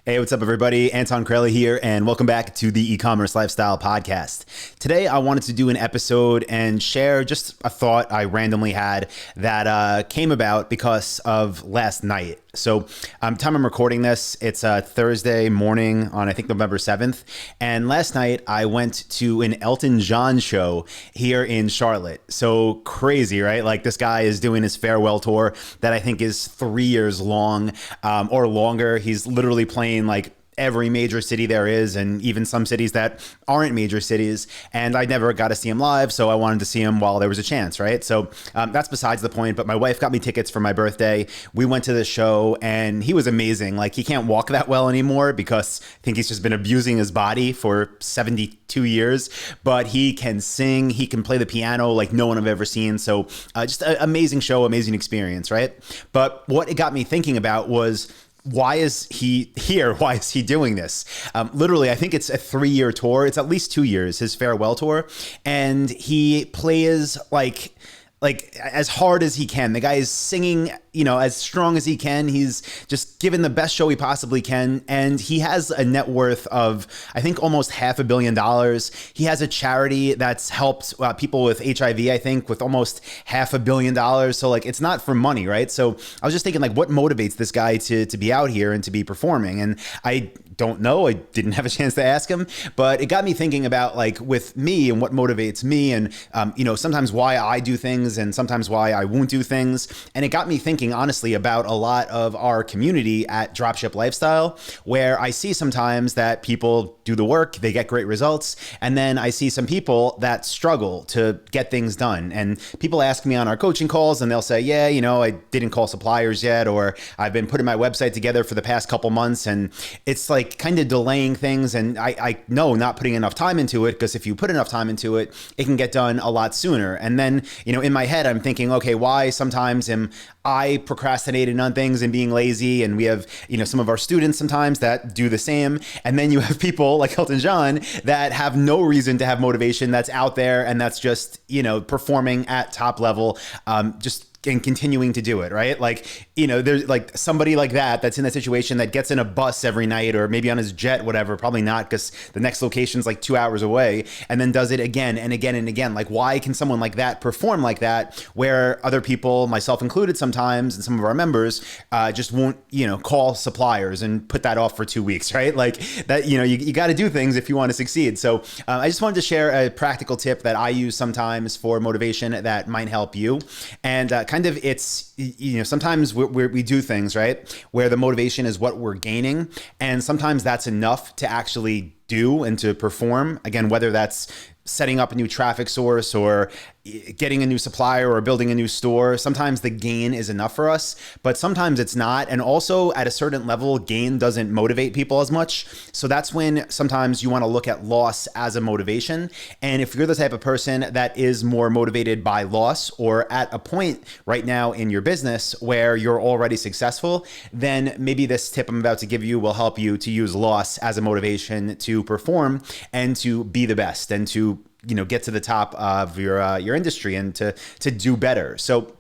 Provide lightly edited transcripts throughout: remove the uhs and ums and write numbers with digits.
Hey, what's up, everybody? Anton Crowley here, and welcome back to the E-commerce Lifestyle Podcast. Today, I wanted to do an episode and share just a thought I randomly had that came about because of last night. So, time I'm recording this, it's Thursday morning on, I think, November 7th. And last night, I went to an Elton John show here in Charlotte. So crazy, right? Like, this guy is doing his farewell tour that I think is 3 years long or longer. He's literally playing like every major city there is, and even some cities that aren't major cities. And I never got to see him live, so I wanted to see him while there was a chance, right? So that's besides the point, but my wife got me tickets for my birthday. We went to the show, and he was amazing. Like, he can't walk that well anymore because I think he's just been abusing his body for 72 years, but he can sing, he can play the piano like no one I've ever seen. So just an amazing show, amazing experience, right? But what it got me thinking about was, why is he here? Why is he doing this? Literally, I think it's a 3-year tour. It's at least 2 years, his farewell tour. And he plays like as hard as he can. The guy is singing, as strong as he can. He's just given the best show he possibly can. And he has a net worth of, I think, almost $500 million. He has a charity that's helped people with HIV, I think, with almost $500 million. So it's not for money, right? So I was just thinking, what motivates this guy to be out here and to be performing? And I don't know. I didn't have a chance to ask him, but it got me thinking about with me and what motivates me, and sometimes why I do things and sometimes why I won't do things. And it got me thinking honestly about a lot of our community at Dropship Lifestyle, where I see sometimes that people do the work, they get great results, and then I see some people that struggle to get things done. And people ask me on our coaching calls, and they'll say, yeah, I didn't call suppliers yet, or I've been putting my website together for the past couple months, and it's kind of delaying things. And I know not putting enough time into it, because if you put enough time into it, it can get done a lot sooner. And then, in my head, I'm thinking, okay, why sometimes am I procrastinating on things and being lazy? And we have, some of our students sometimes that do the same. And then you have people like Elton John that have no reason to have motivation, that's out there and that's just, performing at top level, just and continuing to do it, right? There's somebody like that's in that situation that gets in a bus every night, or maybe on his jet, whatever, probably not, because the next location's 2 hours away, and then does it again and again and again. Why can someone like that perform like that, where other people, myself included sometimes, and some of our members, just won't, call suppliers and put that off for 2 weeks, right? You got to do things if you want to succeed. So I just wanted to share a practical tip that I use sometimes for motivation that might help you. And it's, sometimes we do things, right, where the motivation is what we're gaining. And sometimes that's enough to actually do and to perform. Again, whether that's setting up a new traffic source or getting a new supplier or building a new store, sometimes the gain is enough for us, but sometimes it's not. And also at a certain level, gain doesn't motivate people as much. So that's when sometimes you want to look at loss as a motivation. And if you're the type of person that is more motivated by loss, or at a point right now in your business where you're already successful, then maybe this tip I'm about to give you will help you to use loss as a motivation to perform and to be the best and to get to the top of your industry and to do better. So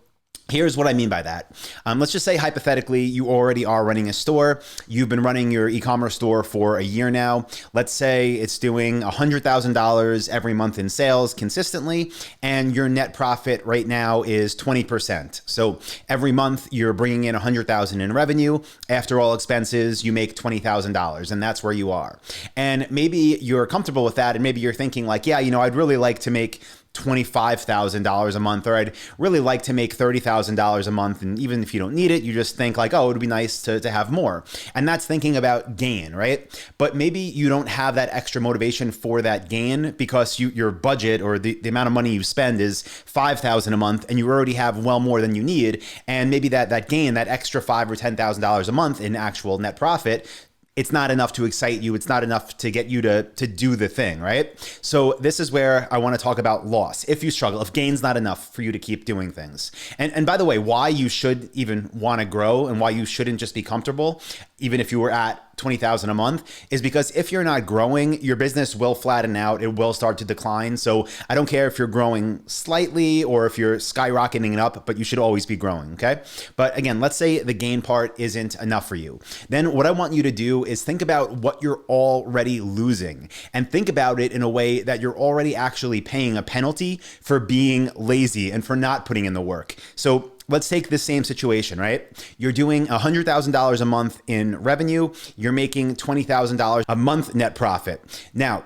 here's what I mean by that. Let's just say hypothetically, you already are running a store. You've been running your e-commerce store for a year now. Let's say it's doing $100,000 every month in sales consistently, and your net profit right now is 20%. So every month you're bringing in $100,000 in revenue. After all expenses, you make $20,000, and that's where you are. And maybe you're comfortable with that, and maybe you're thinking I'd really like to make $25,000 a month, or I'd really like to make $30,000 a month. And even if you don't need it, you just think it would be nice to have more. And that's thinking about gain, right? But maybe you don't have that extra motivation for that gain because your budget or the amount of money you spend is $5,000 a month, and you already have well more than you need. And maybe that gain, that extra $5,000 or $10,000 a month in actual net profit, it's not enough to excite you. It's not enough to get you to do the thing, right? So this is where I want to talk about loss. If you struggle, if gain's not enough for you to keep doing things. And by the way, why you should even want to grow and why you shouldn't just be comfortable, even if you were at 20,000 a month is because if you're not growing, your business will flatten out. It will start to decline. So I don't care if you're growing slightly or if you're skyrocketing it up, but you should always be growing. Okay. But again, let's say the gain part isn't enough for you. Then what I want you to do is think about what you're already losing and think about it in a way that you're already actually paying a penalty for being lazy and for not putting in the work. So let's take this same situation, right? You're doing $100,000 a month in revenue. You're making $20,000 a month net profit. Now,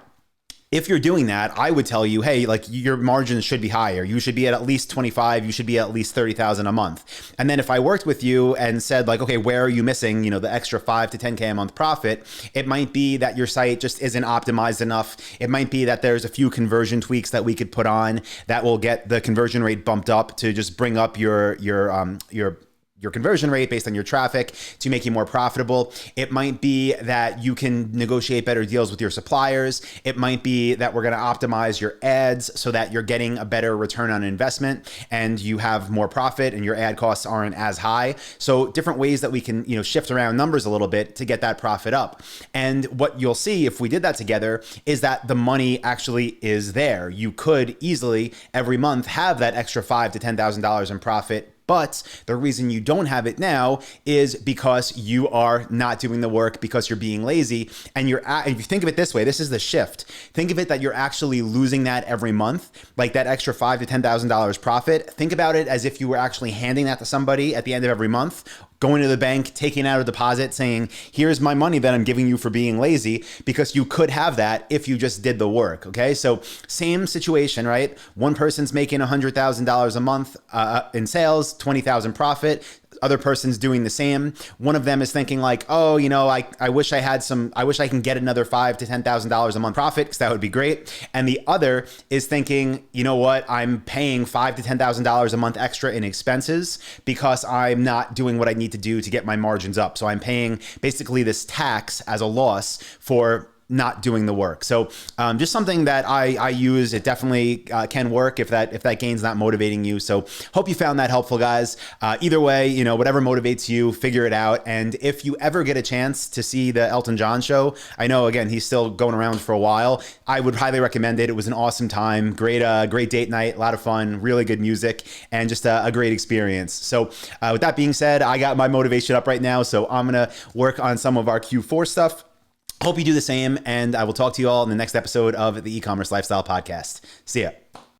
if you're doing that, I would tell you, hey, like your margins should be higher. You should be at least 25. You should be at least 30,000 a month. And then if I worked with you and said like, okay, where are you missing, the extra 5 to 10K a month profit? It might be that your site just isn't optimized enough. It might be that there's a few conversion tweaks that we could put on that will get the conversion rate bumped up to just bring up your conversion rate based on your traffic to make you more profitable. It might be that you can negotiate better deals with your suppliers. It might be that we're going to optimize your ads so that you're getting a better return on investment and you have more profit and your ad costs aren't as high. So different ways that we can, shift around numbers a little bit to get that profit up. And what you'll see if we did that together is that the money actually is there. You could easily every month have that extra $5,000 to $10,000 in profit. But the reason you don't have it now is because you are not doing the work, because you're being lazy. And if you think of it this way, this is the shift. Think of it that you're actually losing that every month, like that extra $5,000 to $10,000 profit. Think about it as if you were actually handing that to somebody at the end of every month, going to the bank, taking out a deposit, saying, here's my money that I'm giving you for being lazy, because you could have that if you just did the work. Okay. So same situation, right? One person's making $100,000 a month in sales, 20,000 profit. Other person's doing the same. One of them is thinking like, oh, I wish I can get another $5,000 to $10,000 a month profit because that would be great. And the other is thinking, you know what, I'm paying $5,000 to $10,000 a month extra in expenses because I'm not doing what I need to do to get my margins up. So I'm paying basically this tax as a loss for not doing the work. So just something that I use. It definitely can work if that gain's not motivating you. So hope you found that helpful, guys. Either way, whatever motivates you, figure it out. And if you ever get a chance to see the Elton John show, I know, again, he's still going around for a while. I would highly recommend it. It was an awesome time. Great date night, a lot of fun, really good music, and just a great experience. So with that being said, I got my motivation up right now. So I'm going to work on some of our Q4 stuff. Hope you do the same, and I will talk to you all in the next episode of the E-commerce Lifestyle Podcast. See ya.